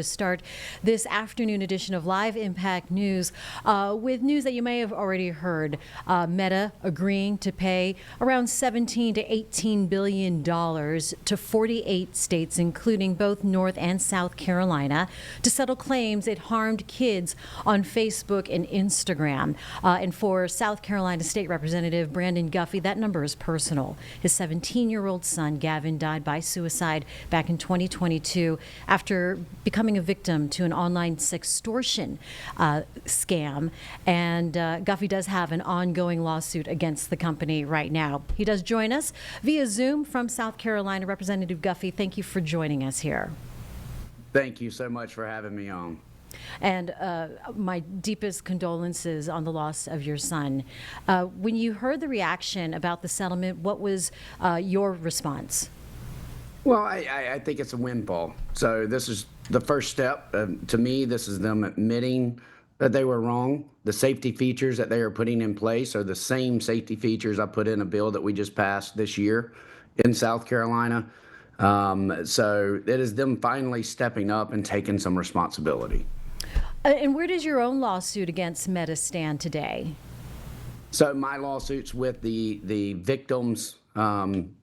To start this afternoon edition of Live Impact News with news that you may have already heard. Meta agreeing to pay around $17 to $18 billion to 48 states, including both North and South Carolina, to settle claims it harmed kids on Facebook and Instagram. And for South Carolina State Representative Brandon Guffey, that number is personal. His 17-year-old son, Gavin, died by suicide back in 2022 after becoming a victim to an online sextortion scam. And Guffey does have an ongoing lawsuit against the company right now. He does join us via Zoom from South Carolina. Representative Guffey, thank you for joining us here. Thank you so much for having me on. And my deepest condolences on the loss of your son. When you heard the reaction about the settlement, what was your response? Well, I think it's a windfall. So this is the first step. To me, this is them admitting that they were wrong. The safety features that they are putting in place are the same safety features I put in a bill that we just passed this year in South Carolina. So it is them finally stepping up and taking some responsibility. And where does your own lawsuit against Meta stand today? So my lawsuit's with the victims, and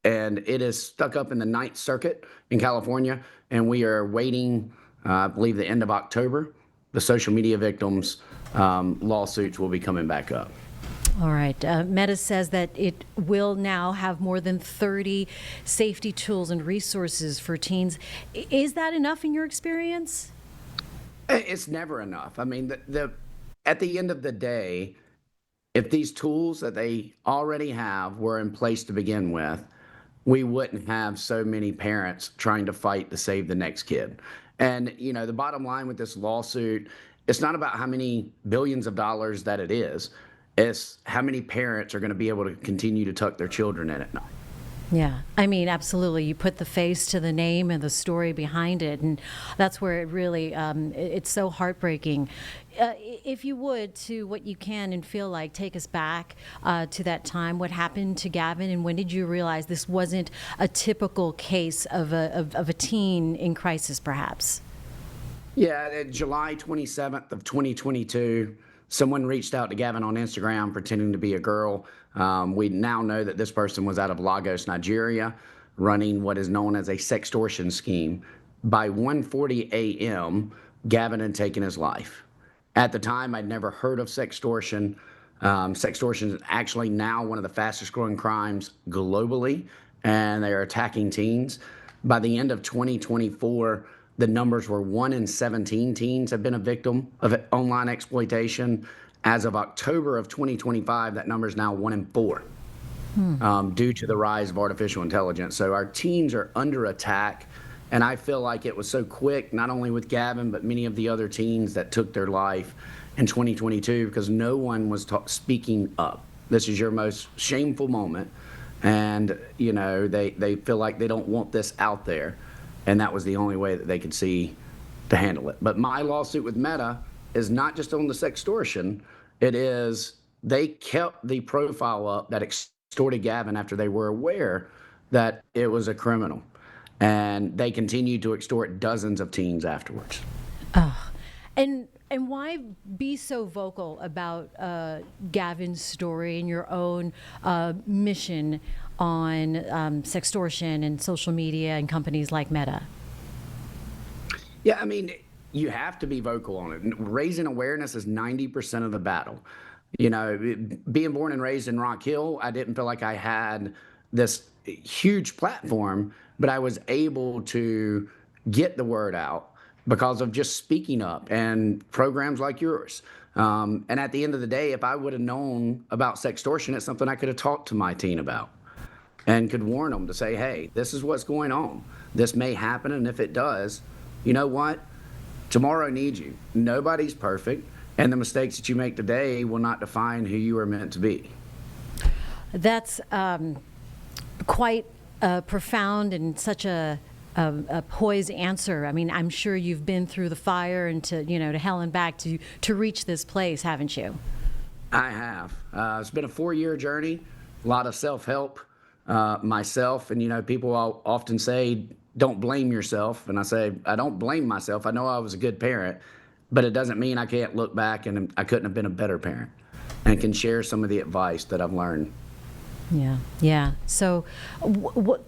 it is stuck up in the Ninth Circuit in California, and we are waiting, I believe, the end of October. The social media victims lawsuits will be coming back up. All right. Meta says that it will now have more than 30 safety tools and resources for teens. Is that enough in your experience? It's never enough. I mean, at the end of the day, if these tools that they already have were in place to begin with, we wouldn't have so many parents trying to fight to save the next kid. And, you know, the bottom line with this lawsuit, it's not about how many billions of dollars that it is. It's how many parents are going to be able to continue to tuck their children in at night. Yeah, I mean, absolutely. You put the face to the name and the story behind it, and that's where it really, it's so heartbreaking. If you would, to what you can and feel like, take us back to that time. What happened to Gavin, and when did you realize this wasn't a typical case of a teen in crisis, perhaps? Yeah, July 27th of 2022, someone reached out to Gavin on Instagram pretending to be a girl. We now know that this person was out of Lagos, Nigeria, running what is known as a sextortion scheme. By 1:40 a.m., Gavin had taken his life. At the time, I'd never heard of sextortion. Sextortion is actually now one of the fastest growing crimes globally, and they are attacking teens. By the end of 2024, the numbers were 1 in 17 teens have been a victim of online exploitation. As of October of 2025, that number is now 1 in 4 due to the rise of artificial intelligence. So our teens are under attack. And I feel like it was so quick, not only with Gavin, but many of the other teens that took their life in 2022 because no one was speaking up. This is your most shameful moment. And, you know, they feel like they don't want this out there. And that was the only way that they could see to handle it. But my lawsuit with Meta is not just on the sextortion. It is they kept the profile up that extorted Gavin after they were aware that it was a criminal. And they continued to extort dozens of teens afterwards. And why be so vocal about Gavin's story and your own mission on sextortion and social media and companies like Meta? Yeah, I mean, you have to be vocal on it. Raising awareness is 90% of the battle. You know, being born and raised in Rock Hill, I didn't feel like I had this huge platform, but I was able to get the word out because of just speaking up and programs like yours. And at the end of the day, if I would have known about sextortion, it's something I could have talked to my teen about and could warn them to say, hey, this is what's going on. This may happen, and if it does, you know what? Tomorrow needs you. Nobody's perfect, and the mistakes that you make today will not define who you are meant to be. That's quite profound and such a poised answer. I mean, I'm sure you've been through the fire and to hell and back to reach this place, haven't you? I have. It's been a 4-year journey, a lot of self-help myself. And, people often say, don't blame yourself. And I say, I don't blame myself. I know I was a good parent, but it doesn't mean I can't look back and I couldn't have been a better parent, and can share some of the advice that I've learned. Yeah, yeah. So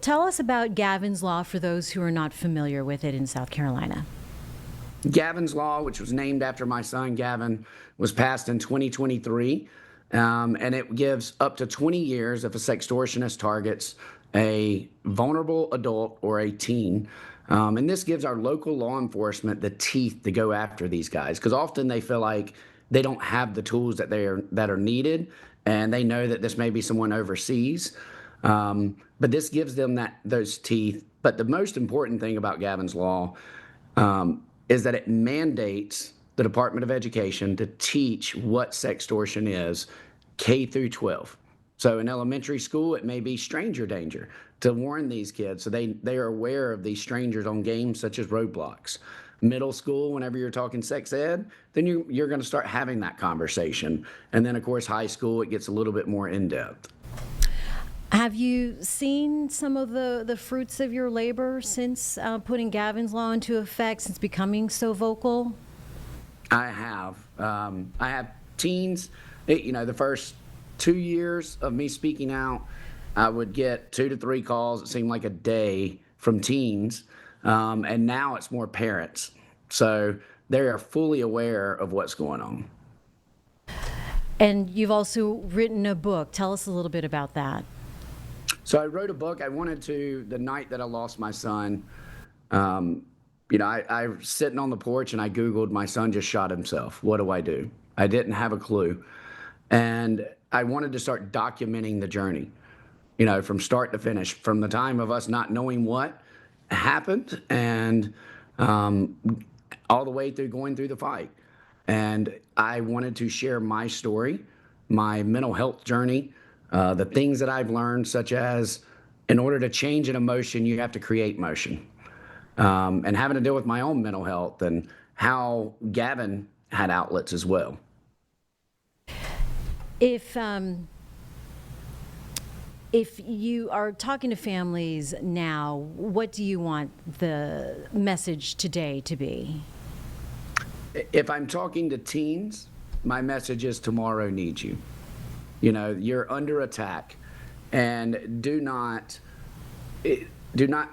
tell us about Gavin's Law for those who are not familiar with it in South Carolina. Gavin's Law, which was named after my son Gavin, was passed in 2023, and it gives up to 20 years if a sextortionist targets a vulnerable adult or a teen. And this gives our local law enforcement the teeth to go after these guys, because often they feel like they don't have the tools that are needed, and they know that this may be someone overseas. But this gives them those teeth. But the most important thing about Gavin's Law is that it mandates the Department of Education to teach what sextortion is, K through 12. So in elementary school, it may be stranger danger, to warn these kids so they are aware of these strangers on games such as Roblox. Middle school, whenever you're talking sex ed, then you're going to start having that conversation. And then, of course, high school, it gets a little bit more in-depth. Have you seen some of the fruits of your labor since putting Gavin's Law into effect, since becoming so vocal? I have. I have teens. The first 2 years of me speaking out, I would get 2 to 3 calls, it seemed like a day, from teens. And now it's more parents. So they are fully aware of what's going on. And you've also written a book. Tell us a little bit about that. So I wrote a book. I wanted to, the night that I lost my son, I was sitting on the porch and I Googled, my son just shot himself. What do I do? I didn't have a clue. And I wanted to start documenting the journey, from start to finish, from the time of us not knowing what happened and all the way through going through the fight. And I wanted to share my story, my mental health journey, the things that I've learned, such as in order to change an emotion, you have to create motion. And having to deal with my own mental health and how Gavin had outlets as well. If you are talking to families now, what do you want the message today to be? If I'm talking to teens, my message is tomorrow needs you. You're under attack, and do not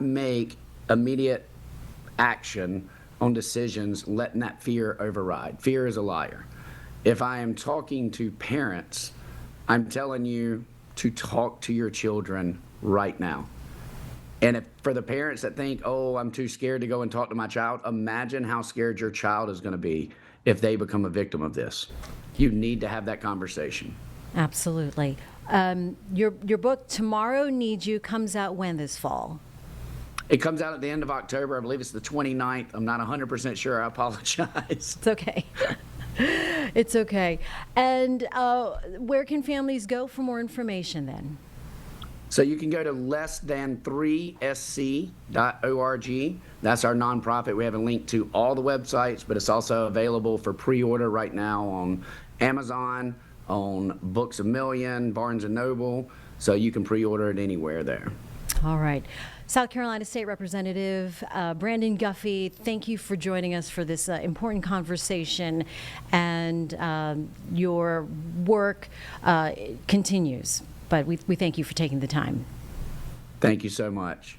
make immediate action on decisions letting that fear override. Fear is a liar. If I am talking to parents, I'm telling you to talk to your children right now. And if for the parents that think, oh, I'm too scared to go and talk to my child, imagine how scared your child is going to be if they become a victim of this. You need to have that conversation. Absolutely. Your book, Tomorrow Needs You, comes out when this fall? It comes out at the end of October. I believe it's the 29th. I'm not 100% sure. I apologize. It's okay. It's okay. And where can families go for more information then? So you can go to less-than3sc.org. That's our nonprofit. We have a link to all the websites, but it's also available for pre-order right now on Amazon, on Books A Million, Barnes & Noble. So you can pre-order it anywhere there. All right. South Carolina State Representative Brandon Guffey, thank you for joining us for this important conversation, and your work continues, but we thank you for taking the time. Thank you so much.